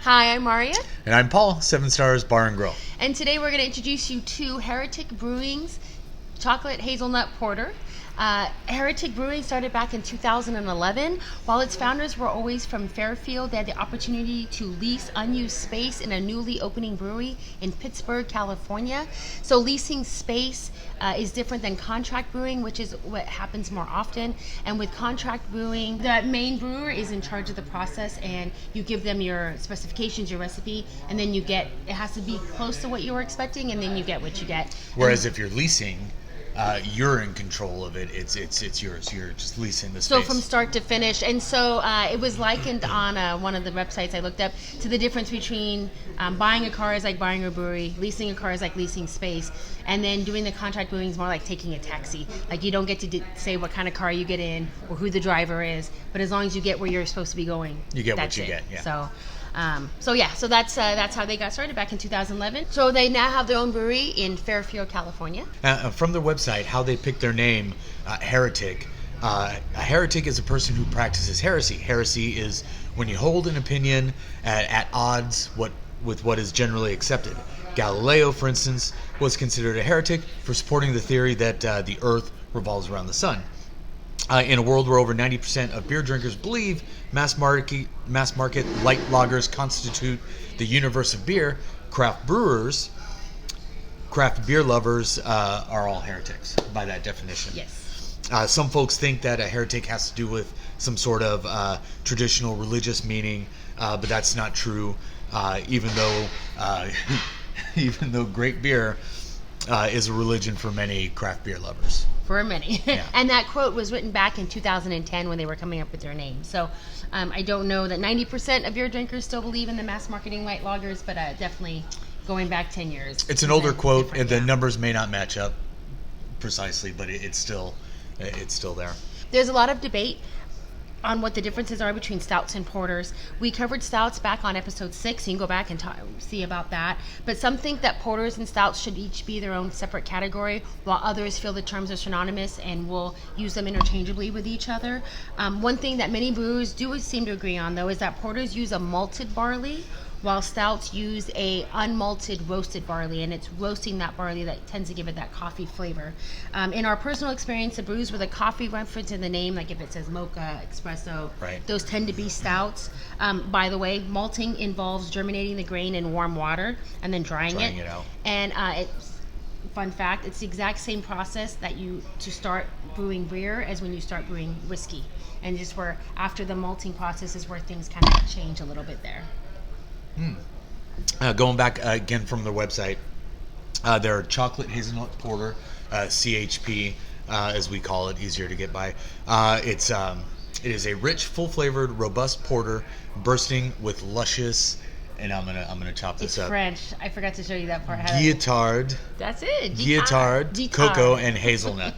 Hi, I'm Marya. And I'm Paul, 7 Stars Bar and Grill. And today we're going to introduce you to Heretic Brewing's Chocolate Hazelnut Porter. Heretic Brewing started back in 2011. While its founders were always from Fairfield, they had the opportunity to lease unused space in a newly opening brewery in Pittsburgh, California. So leasing space is different than contract brewing, which is what happens more often. And with contract brewing, the main brewer is in charge of the process, and you give them your specifications, your recipe, and then it has to be close to what you were expecting, and then you get what you get. Whereas if you're leasing, you're in control of it. It's yours. You're just leasing the space. So from start to finish. And so it was likened on one of the websites I looked up to the difference between buying a car is like buying a brewery, leasing a car is like leasing space, and then doing the contract brewing is more like taking a taxi. Like you don't get to say what kind of car you get in or who the driver is, but as long as you get where you're supposed to be going, you get that's what you it. get. Yeah. So that's how they got started back in 2011. So they now have their own brewery in Fairfield, California. From their website, how they picked their name, Heretic. A heretic is a person who practices heresy. Heresy is when you hold an opinion at odds with what is generally accepted. Galileo, for instance, was considered a heretic for supporting the theory that the Earth revolves around the sun. In a world where over 90% of beer drinkers believe mass market light lagers constitute the universe of beer, craft beer lovers are all heretics by that definition. Yes. Some folks think that a heretic has to do with some sort of traditional religious meaning, but that's not true. Even though great beer is a religion for many craft beer lovers. For many. Yeah. And that quote was written back in 2010 when they were coming up with their name. So I don't know that 90% of beer drinkers still believe in the mass marketing light lagers, but definitely going back 10 years. It's an older quote, and the yeah. numbers may not match up precisely, but it's still there. There's a lot of debate on what the differences are between stouts and porters. We covered stouts back on episode 6. You can go back and see about that. But some think that porters and stouts should each be their own separate category, while others feel the terms are synonymous and will use them interchangeably with each other. One thing that many brewers do seem to agree on, though, is that porters use a malted barley, while stouts use a unmalted roasted barley, and it's roasting that barley that tends to give it that coffee flavor. In our personal experience, the brews with a coffee reference in the name, like if it says mocha, espresso, right, those tend to be stouts. By the way, malting involves germinating the grain in warm water and then drying it out. And fun fact, it's the exact same process to start brewing beer as when you start brewing whiskey. And just where after the malting process is where things kind of change a little bit there. Going back again from their website, their Chocolate Hazelnut Porter, CHP, as we call it, easier to get by. It is a rich, full-flavored, robust porter, bursting with luscious. And I'm gonna chop this up. It's French. I forgot to show you that part. Guittard. That's it. Guittard, cocoa, and hazelnut.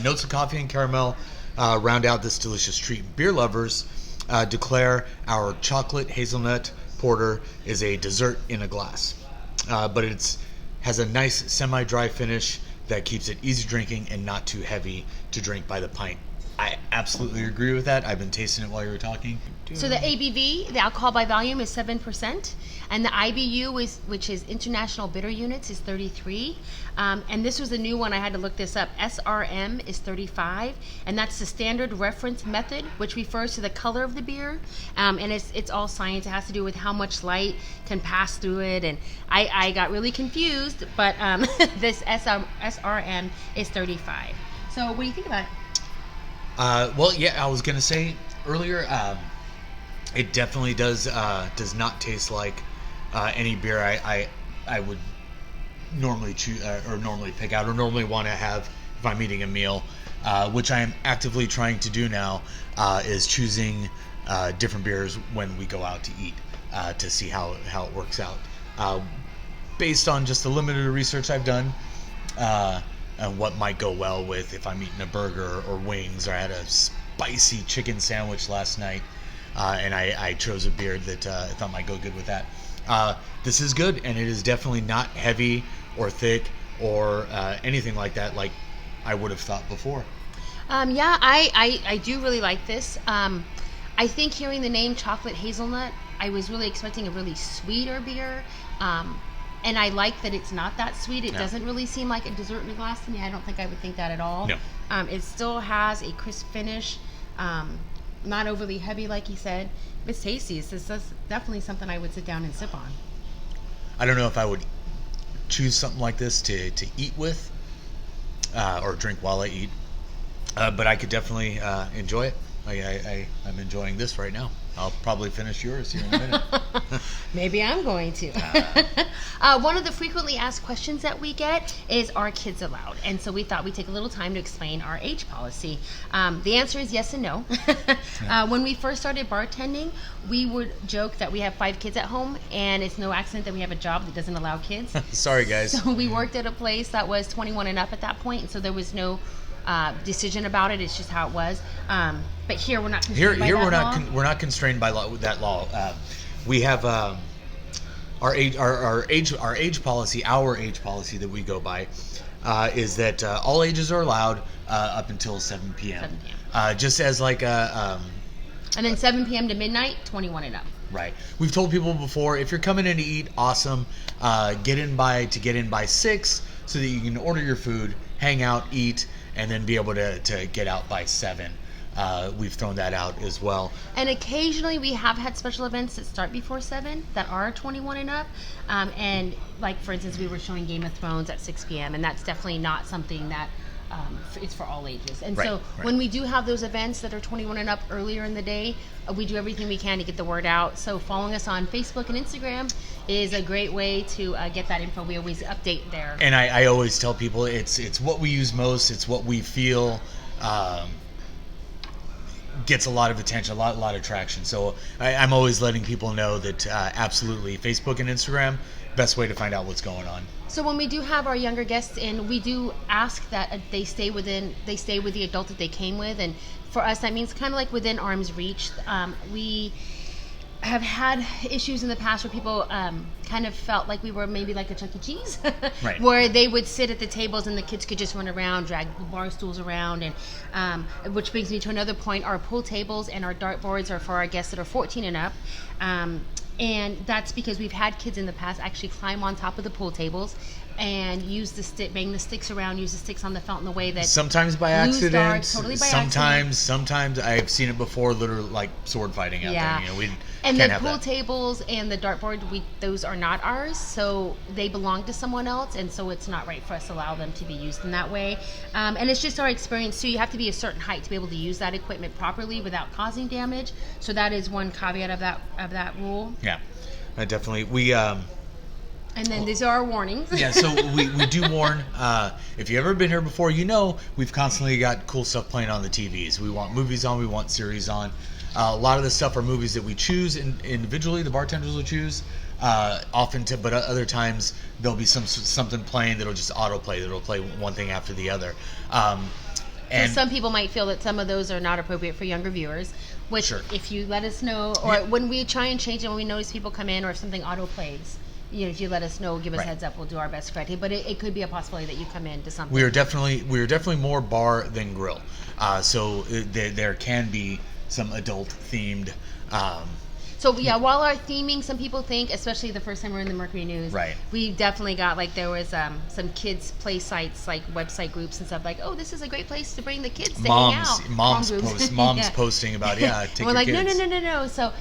Notes of coffee and caramel round out this delicious treat. Beer lovers declare our Chocolate Hazelnut Porter is a dessert in a glass, but it has a nice semi-dry finish that keeps it easy drinking and not too heavy to drink by the pint. I absolutely agree with that. I've been tasting it while you were talking. So the ABV, the alcohol by volume, is 7%, and the IBU, which is International Bitter Units, is 33. And this was a new one. I had to look this up. SRM is 35, and that's the standard reference method, which refers to the color of the beer. And it's all science. It has to do with how much light can pass through it. And I got really confused, but this SRM is 35. So what do you think about it? Well, yeah, I was gonna say earlier, it definitely does not taste like any beer I would normally choose or normally pick out or normally want to have if I'm eating a meal, which I am actively trying to do now, is choosing different beers when we go out to eat to see how it works out. Based on just the limited research I've done, and what might go well with if I'm eating a burger or wings, or I had a spicy chicken sandwich last night, and I chose a beer that I thought might go good with that. This is good, and it is definitely not heavy or thick or anything like that like I would have thought before. Yeah, I do really like this. I think hearing the name Chocolate Hazelnut, I was really expecting a really sweeter beer. And I like that it's not that sweet. It doesn't really seem like a dessert in a glass to me. I don't think I would think that at all. No. It still has a crisp finish, not overly heavy, like you said. It's tasty. It's definitely something I would sit down and sip on. I don't know if I would choose something like this to eat with or drink while I eat, but I could definitely enjoy it. I'm enjoying this right now. I'll probably finish yours here in a minute. Maybe I'm going to. One of the frequently asked questions that we get is, are kids allowed? And so we thought we'd take a little time to explain our age policy. The answer is yes and no. When we first started bartending, we would joke that we have 5 kids at home, and it's no accident that we have a job that doesn't allow kids. Sorry, guys. So we worked at a place that was 21 and up at that point, and so there was no decision about it. It's just how it was. But here we're not constrained by that law. We're not constrained by that law. We have our age policy that we go by is that all ages are allowed up until 7 p.m. 7 p.m. Just as like a. And then 7 p.m. to midnight, 21 and up. Right. We've told people before, if you're coming in to eat, awesome. Get in by 6 so that you can order your food, hang out, eat, and then be able to get out by 7. We've thrown that out as well. And occasionally we have had special events that start before 7 that are 21 and up. And like, for instance, we were showing Game of Thrones at 6 p.m. and that's definitely not something that it's for all ages. And so when we do have those events that are 21 and up earlier in the day, we do everything we can to get the word out. So following us on Facebook and Instagram is a great way to get that info. We always update there. And I always tell people it's what we use most. It's what we feel gets a lot of attention, a lot of traction. So I'm always letting people know that absolutely Facebook and Instagram, best way to find out what's going on. So when we do have our younger guests in, we do ask that they stay with the adult that they came with, and for us that means kind of like within arm's reach. We have had issues in the past where people kind of felt like we were maybe like a Chuck E. Cheese, where they would sit at the tables and the kids could just run around, drag bar stools around, and which brings me to another point. Our pool tables and our dartboards are for our guests that are 14 and up. And that's because we've had kids in the past actually climb on top of the pool tables and use the stick, bang the sticks around, use the sticks on the felt in the way that sometimes by accident, darts, totally by sometimes I've seen it before, literally like sword fighting out there. We and can't the have pool that. Tables and the dartboard, those are not ours, so they belong to someone else, and so it's not right for us to allow them to be used in that way. And it's just our experience too. You have to be a certain height to be able to use that equipment properly without causing damage. So that is one caveat of that rule. Yeah, definitely. We and then these are our warnings. Yeah, so we do warn. If you've ever been here before, you know we've constantly got cool stuff playing on the TVs. We want movies on, we want series on. A lot of the stuff are movies that we choose individually, the bartenders will choose. But other times there'll be something playing that'll just autoplay, that'll play one thing after the other. And some people might feel that some of those are not appropriate for younger viewers, which if you let us know, or when we try and change it, when we notice people come in, or if something autoplays, if you let us know, give us heads up, we'll do our best to correct it. But it could be a possibility that you come into something. We are definitely more bar than grill. So there can be some adult themed. So while our theming, some people think, especially the first time we were in the Mercury News, we definitely got there was some kids play sites, like website groups and stuff, like, oh, this is a great place to bring the kids to hang out. Moms posting about take and we're your like, kids. No. So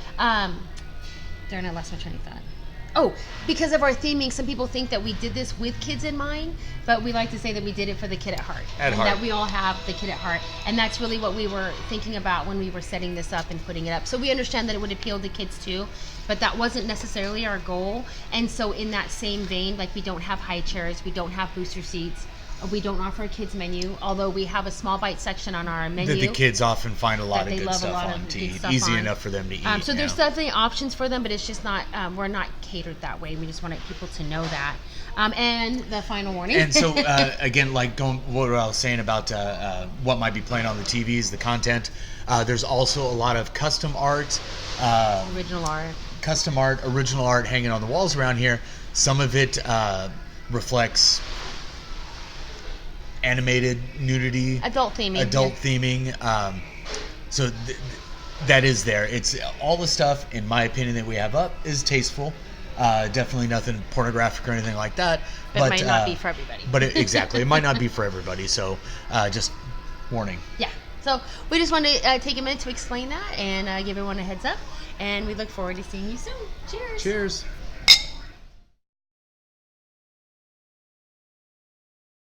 darn, I lost my train of thought. Oh, because of our theming, some people think that we did this with kids in mind, but we like to say that we did it for the kid at heart. That we all have the kid at heart. And that's really what we were thinking about when we were setting this up and putting it up. So we understand that it would appeal to kids too, but that wasn't necessarily our goal. And so in that same vein, we don't have high chairs, we don't have booster seats. We don't offer a kids menu, although we have a small bite section on our menu. That the kids often find a lot of good stuff on to eat. Easy enough for them to eat. So there's definitely options for them, but it's just not, we're not catered that way. We just wanted people to know that. And the final warning. And so, again, what I was saying about what might be playing on the TVs, the content, there's also a lot of custom art. Original art hanging on the walls around here. Some of it reflects animated nudity, adult theming. So that is there. It's all the stuff, in my opinion, that we have up is tasteful. Definitely nothing pornographic or anything like that. But it might not be for everybody. But exactly, it might not be for everybody. So just warning. Yeah. So we just wanted to take a minute to explain that and give everyone a heads up. And we look forward to seeing you soon. Cheers. Cheers.